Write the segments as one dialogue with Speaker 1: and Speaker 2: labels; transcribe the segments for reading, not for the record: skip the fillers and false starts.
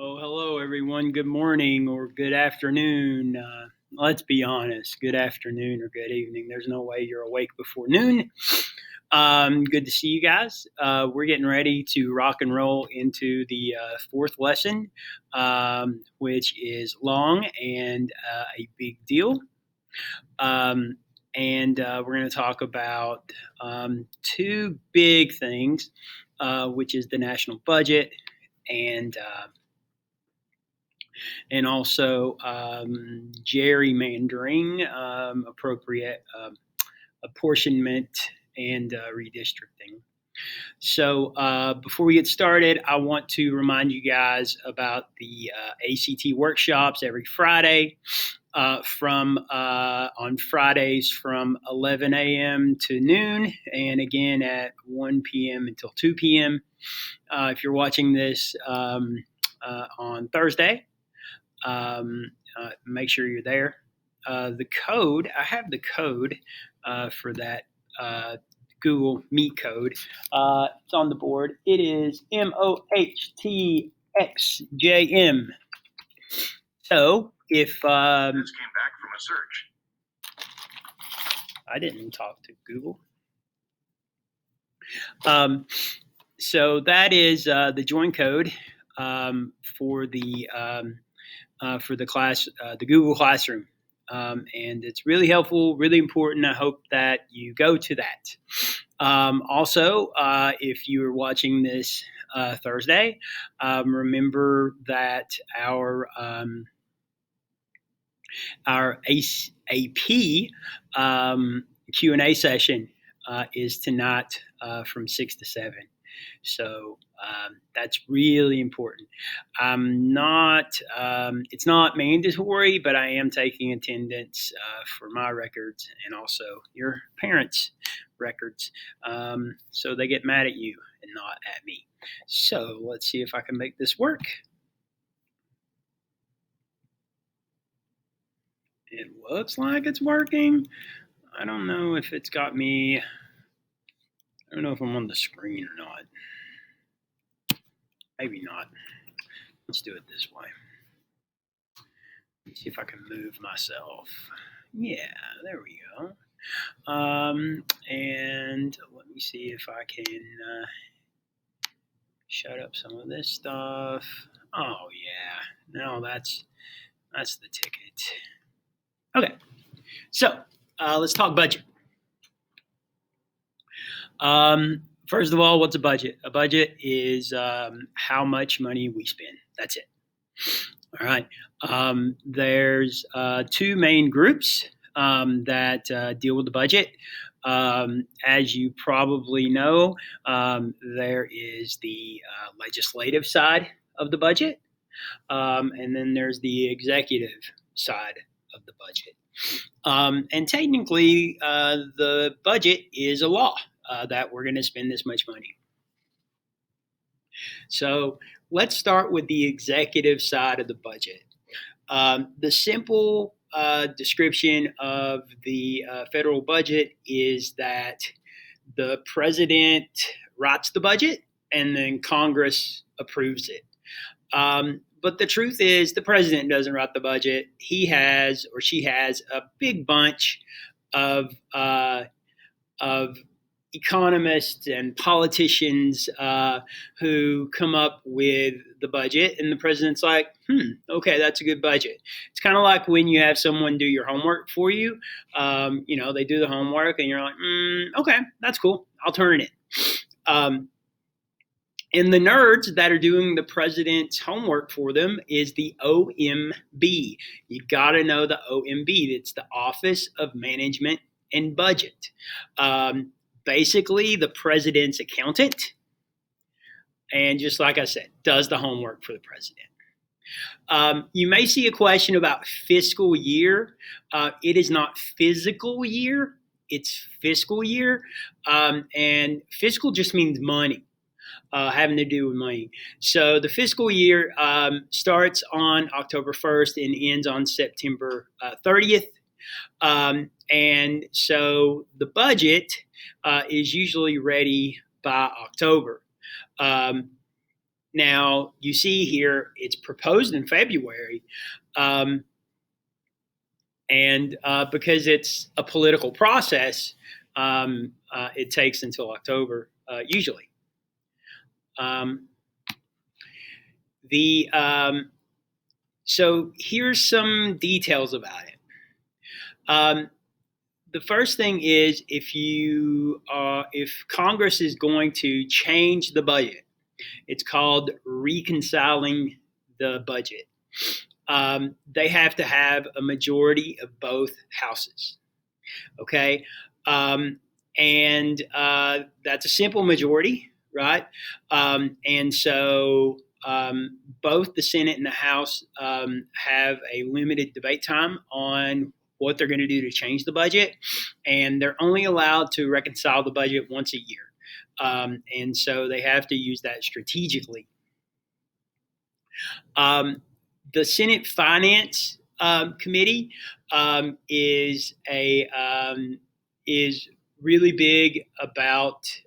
Speaker 1: Oh, hello, everyone. Good morning or good afternoon. Let's be honest, good afternoon or good evening. There's no way you're awake before noon. Good to see you guys. We're getting ready to rock and roll into the fourth lesson, which is long and a big deal. And we're going to talk about two big things, which is the national budget and also gerrymandering, appropriate apportionment, and redistricting. So before we get started, I want to remind you guys about the ACT workshops every Friday. From on Fridays from 11 a.m. to noon, and again at 1 p.m. until 2 p.m. If you're watching this on Thursday, make sure you're there. The code, I have the code for that Google Meet code. It's on the board. It is MOHTXJM. So if
Speaker 2: This came back from a search.
Speaker 1: I didn't talk to Google. So that is the join code for the class, the Google Classroom. And it's really helpful, really important. I hope that you go to that. Also, if you are watching this Thursday, remember that our AP Q&A session is tonight from 6 to 7. So that's really important. It's not mandatory, but I am taking attendance for my records and also your parents' records. So they get mad at you and not at me. So let's see if I can make this work. It looks like it's working. I don't know if it's got me. I don't know if I'm on the screen or not. Maybe not. Let's do it this way. Let's see if I can move myself. Yeah, there we go. And let me see if I can shut up some of this stuff. Oh yeah, no, that's the ticket. Okay, so let's talk budget. First of all, what's a budget? A budget is how much money we spend. That's it. All right. There's two main groups that deal with the budget. As you probably know, there is the legislative side of the budget, and then there's the executive side of the budget. And technically, the budget is a law that we're going to spend this much money. So let's start with the executive side of the budget. The simple description of the federal budget is that the president writes the budget and then Congress approves it. But the truth is, the president doesn't write the budget. He has or she has a big bunch of economists and politicians who come up with the budget, and the president's like, okay, that's a good budget. It's kind of like when you have someone do your homework for you. They do the homework, and you're like, okay, that's cool. I'll turn it in. And the nerds that are doing the president's homework for them is the OMB. You got to know the OMB. It's the Office of Management and Budget. Basically, the president's accountant, and just like I said, does the homework for the president. You may see a question about fiscal year. It is not physical year, it's fiscal year. And fiscal just means money. Having to do with money. So the fiscal year starts on October 1st and ends on September 30th. And so the budget is usually ready by October. Now, you see here, it's proposed in February, and because it's a political process, it takes until October, usually. So here's some details about it. The first thing is if Congress is going to change the budget, it's called reconciling the budget. They have to have a majority of both houses. Okay, and that's a simple majority, right? And so both the Senate and the House have a limited debate time on what they're going to do to change the budget, and they're only allowed to reconcile the budget once a year. And so they have to use that strategically. The Senate Finance Committee is really big about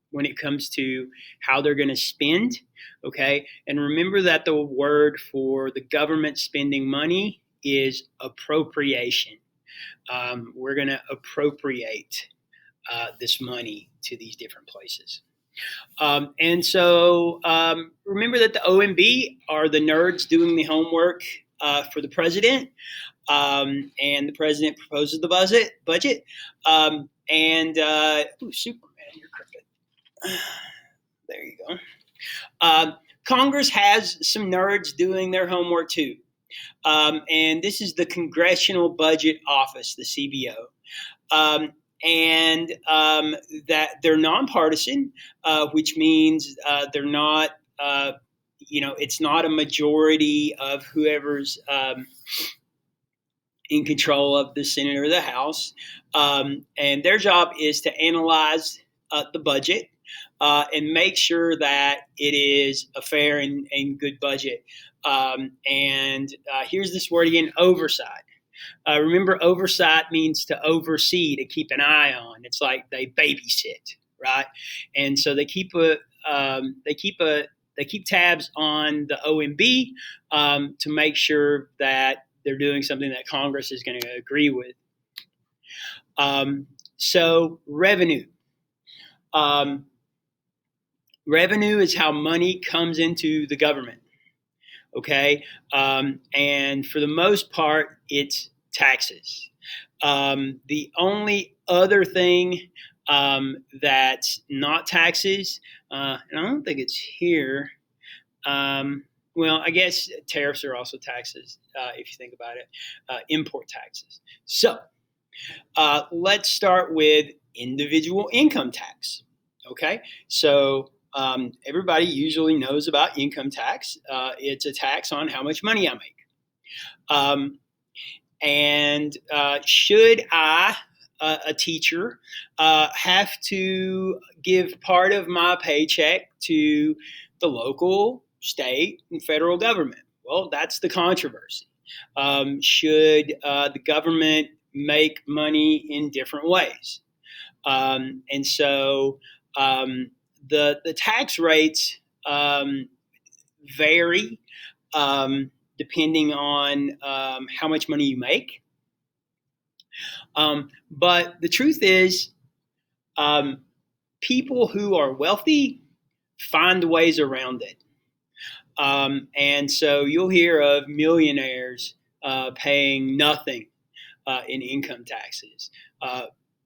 Speaker 1: when it comes to how they're going to spend. Okay, and remember that the word for the government spending money is appropriation. We're going to appropriate this money to these different places. And so remember that the OMB are the nerds doing the homework for the president, and the president proposes the budget. Superman, you're crooked. There you go. Congress has some nerds doing their homework too. And this is the Congressional Budget Office, the CBO. And that they're nonpartisan, which means they're not, it's not a majority of whoever's in control of the Senate or the House. And their job is to analyze the budget and make sure that it is a fair and good budget. And here's this word again, oversight. Remember, oversight means to oversee, to keep an eye on. It's like they babysit, right? And so they keep tabs on the OMB to make sure that they're doing something that Congress is going to agree with. So revenue. Revenue is how money comes into the government. Okay, and for the most part, it's taxes. The only other thing that's not taxes, and I don't think it's here. Well, I guess tariffs are also taxes if you think about it, import taxes. So let's start with individual income tax. Okay, so everybody usually knows about income tax. It's a tax on how much money I make. And should I, a teacher, have to give part of my paycheck to the local, state, and federal government? Well, that's the controversy. Should the government make money in different ways? And so the tax rates vary depending on how much money you make. But the truth is, people who are wealthy find ways around it. And so you'll hear of millionaires paying nothing in income taxes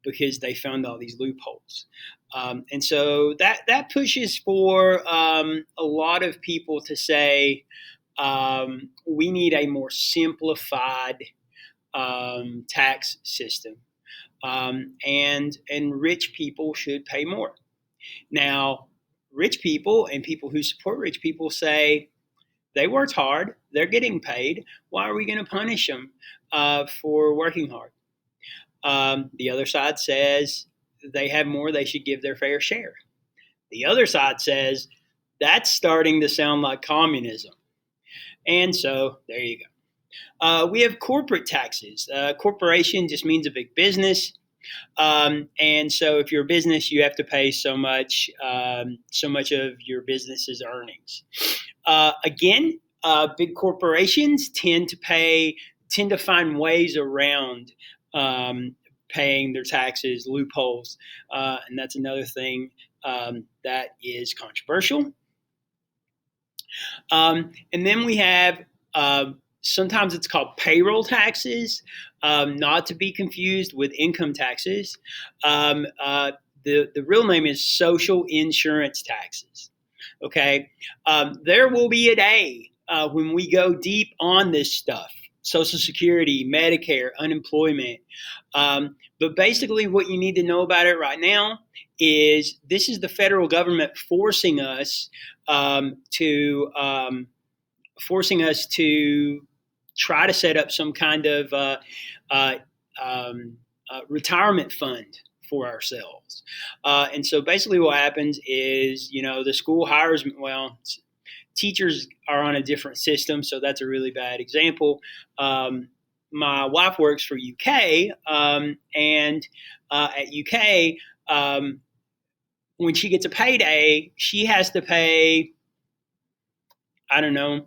Speaker 1: because they found all these loopholes. And so that pushes for a lot of people to say we need a more simplified tax system, and rich people should pay more. Now, rich people and people who support rich people say they worked hard, they're getting paid. Why are we going to punish them for working hard? The other side says they have more, they should give their fair share. The other side says that's starting to sound like communism. And so there you go. We have corporate taxes. Corporation just means a big business. And so if you're a business, you have to pay so much of your business's earnings. Again, big corporations tend to find ways around paying their taxes, loopholes, and that's another thing that is controversial. And then we have sometimes it's called payroll taxes, not to be confused with income taxes. The real name is social insurance taxes. Okay, there will be a day when we go deep on this stuff. Social Security, Medicare, unemployment. But basically, what you need to know about it right now is this is the federal government forcing us to try to set up some kind of retirement fund for ourselves. And so basically what happens is, the school hires, teachers are on a different system, so that's a really bad example. My wife works for UK, and at UK, when she gets a payday, she has to pay, I don't know,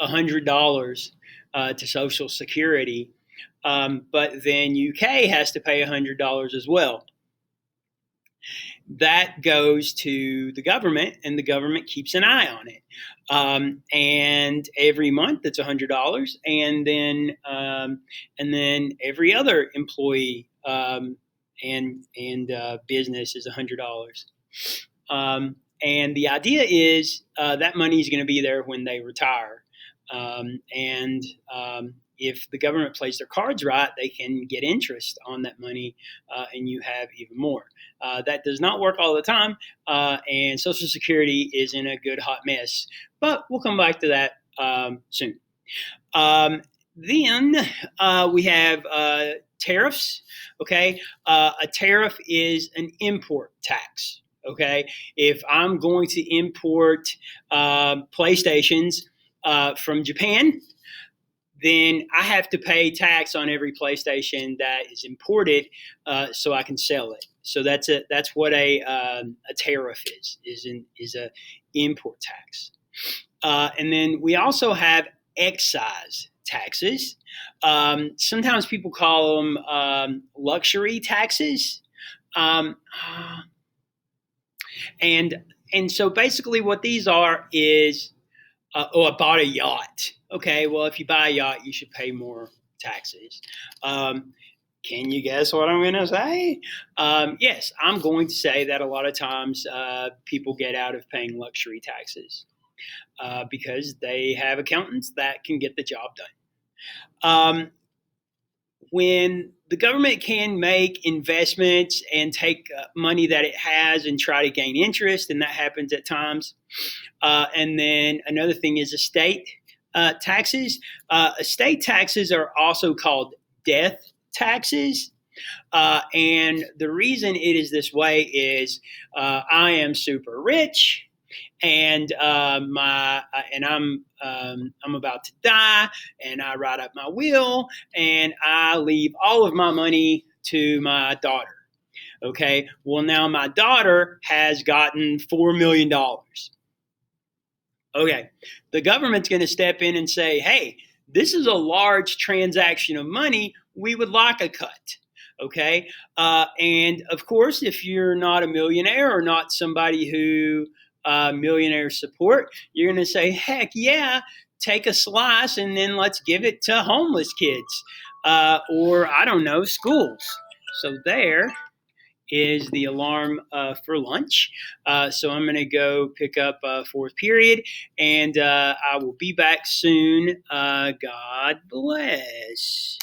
Speaker 1: $100 to Social Security, but then UK has to pay $100 as well. That goes to the government, and the government keeps an eye on it. And every month it's $100, and then every other employee and business is $100. And the idea is that money is going to be there when they retire. And if the government plays their cards right, they can get interest on that money, and you have even more. That does not work all the time, and Social Security is in a good hot mess. But we'll come back to that soon. Then we have tariffs. Okay, a tariff is an import tax. Okay, if I'm going to import PlayStations from Japan, then I have to pay tax on every PlayStation that is imported, so I can sell it. So that's what a tariff is a import tax. And then we also have excise taxes. Sometimes people call them luxury taxes. And so basically what these are is, I bought a yacht. Okay, well, if you buy a yacht, you should pay more taxes. Can you guess what I'm going to say? Yes, I'm going to say that a lot of times people get out of paying luxury taxes because they have accountants that can get the job done. When the government can make investments and take money that it has and try to gain interest, and that happens at times. And then another thing is estate taxes. Estate taxes are also called death taxes. And the reason it is this way is I am super rich, and I'm about to die, and I write up my will, and I leave all of my money to my daughter. Okay, well, now my daughter has gotten $4 million. Okay, the government's going to step in and say, hey, this is a large transaction of money. We would like a cut. Okay, and of course, if you're not a millionaire or not somebody who millionaire support, you're going to say, heck yeah, take a slice and then let's give it to homeless kids or, I don't know, schools. So there is the alarm for lunch. So I'm going to go pick up fourth period, and I will be back soon. God bless.